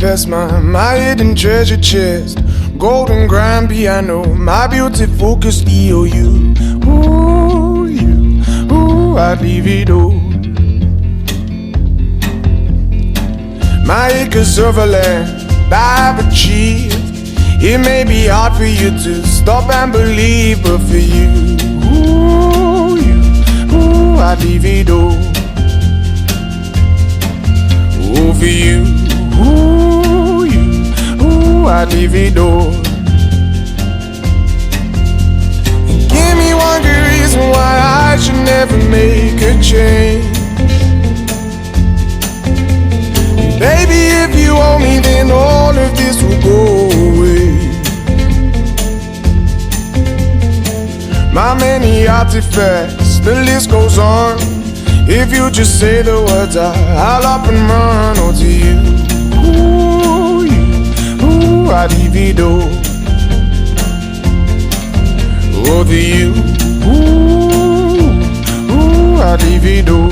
Budapest, my hidden treasure chest. Golden grand piano, my beautiful Castillo. You, I'd leave it all. My acres of land I've achieved. It may be hard for you to stop and believe, but for you, I'd leave it all. Oh, for you, I'd leave it all. And give me one good reason why I should never make a change. And baby, if you owe me, then all of this will go away. My many artifacts, the list goes on. If you just say the words, I'll up and run. Oh, to you, I'd leave it all. Oh, to you, I'd leave it all.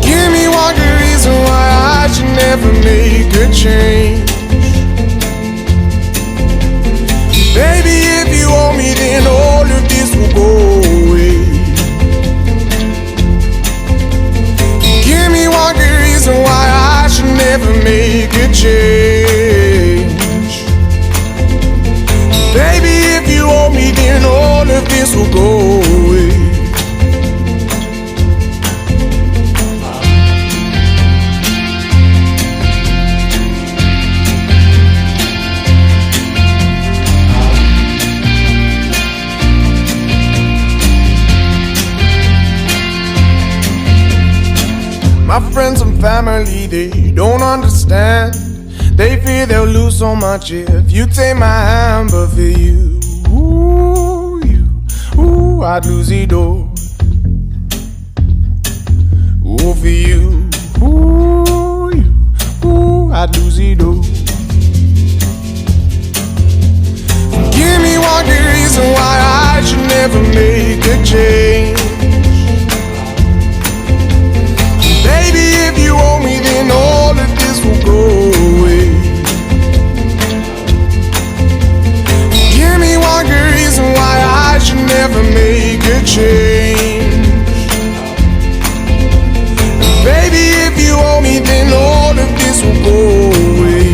Give me one good reason why I should never make a change. Baby, if you owe me, then all of this will go away. Give me one good reason why I should never make a change. Baby, if you owe me, then all of this will go away. My friends and family, they don't understand. They fear they'll lose so much if you take my hand. But for you, I'd lose it all. Oh, for you, I'd lose it all. Give me one good reason why I should never make a change. Baby, if you owe me, then all of this will go away. Give me one good reason why I should never make a change. Baby, if you owe me, then all of this will go away.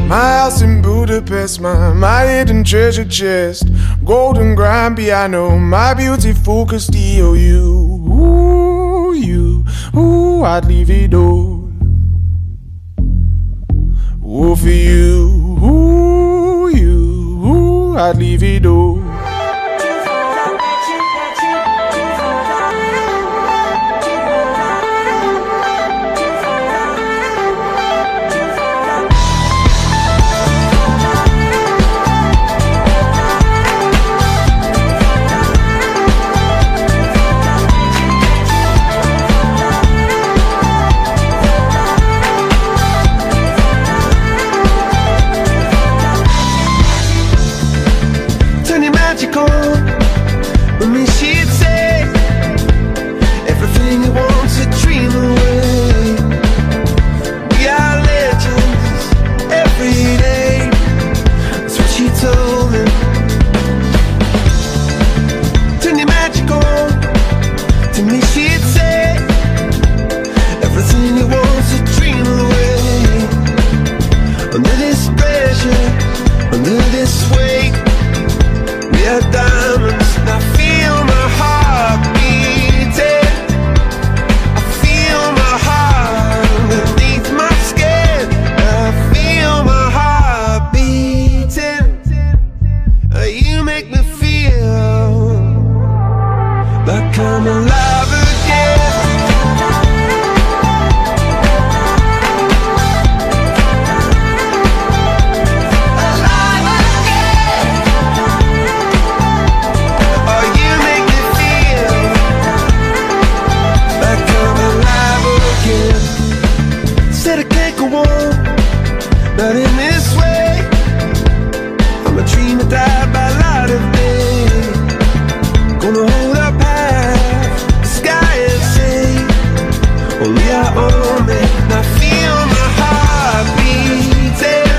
My house in Budapest, my hidden treasure chest. Golden grand piano, my beautiful Castillo. I'd leave it all. Oh, for you, I'd leave it all. Turn your only I own it. And I feel my heart beating.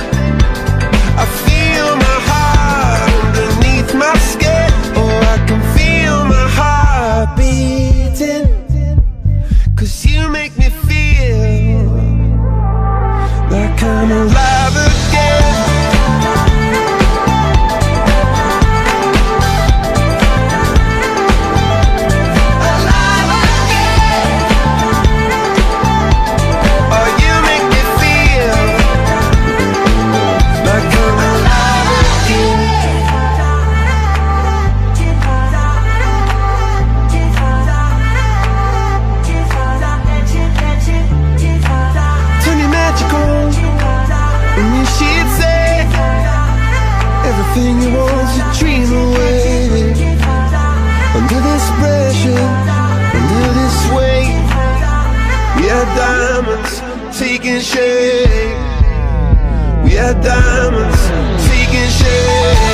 I feel my heart underneath my skin. Oh, I can feel my heart beating. 'Cause you make me feel like I'm alive again. Everything you want to dream away. Under this pressure, under this weight, we are diamonds taking shape. We are diamonds taking shape.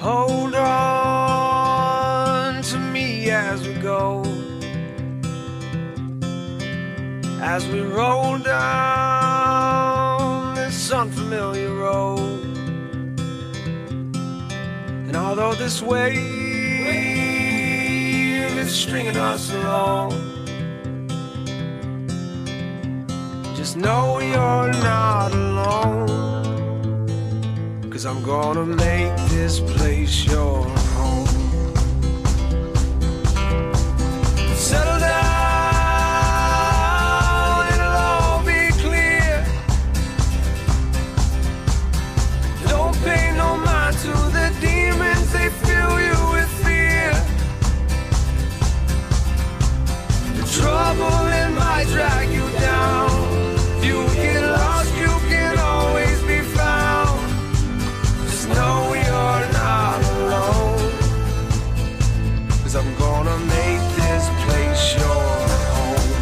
Hold on to me as we go, as we roll down this unfamiliar road. And although this wave is stringing us along, just know you're not alone. 'Cause I'm gonna make this place your home. Settle down, it'll all be clear. Don't pay no mind to the demons, they fill you with fear. The trouble, it might drag you down. If you get lost, you can always be found. Know you're not alone, 'cause I'm gonna make this place your home.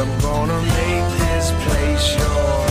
I'm gonna make this this place your home.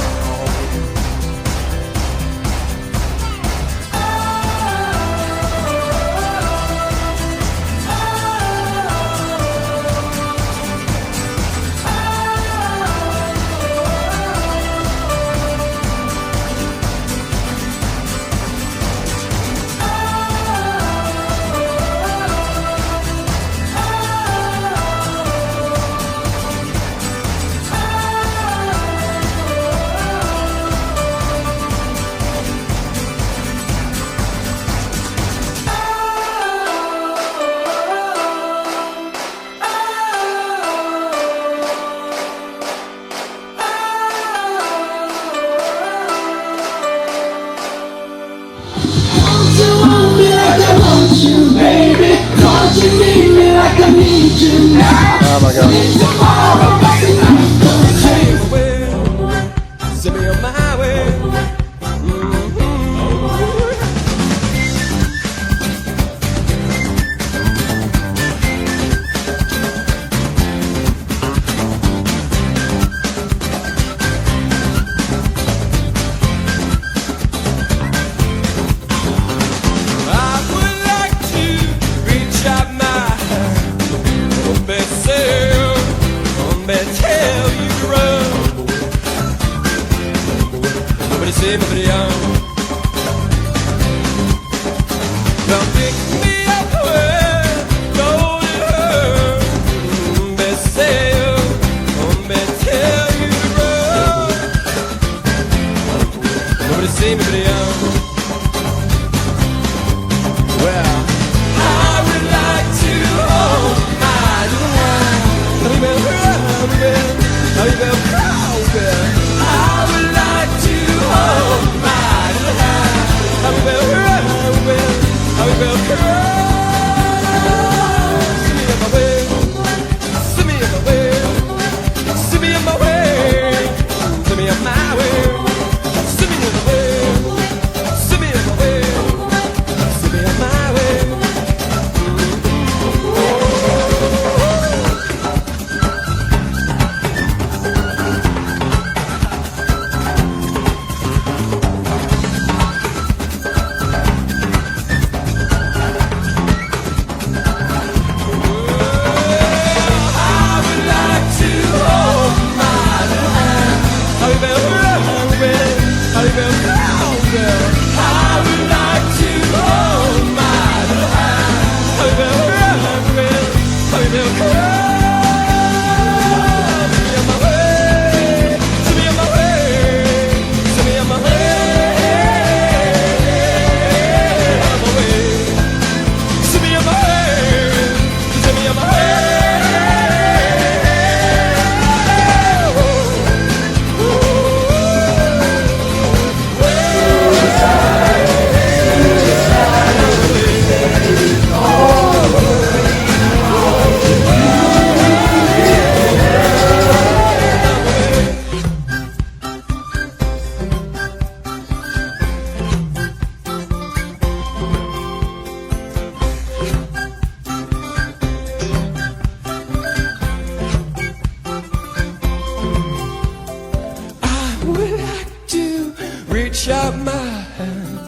Oh my god. Send me on my way. I would like to reach out my hand, tell you to run. Nobody say nobody on. Come pick me up where don't it hurt. Say tell you to run. Nobody say nobody on. Well, I would like to hold my little hand. I would like to hold my little hand. Send me on my way. Send me on my way. Send me on my way. Send me on my way. Send me on my way. Send me on my way. Reach out my hand,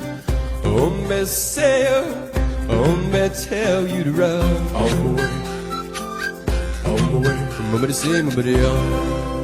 oh me say, oh me tell you to run. On my way, nobody say, nobody on.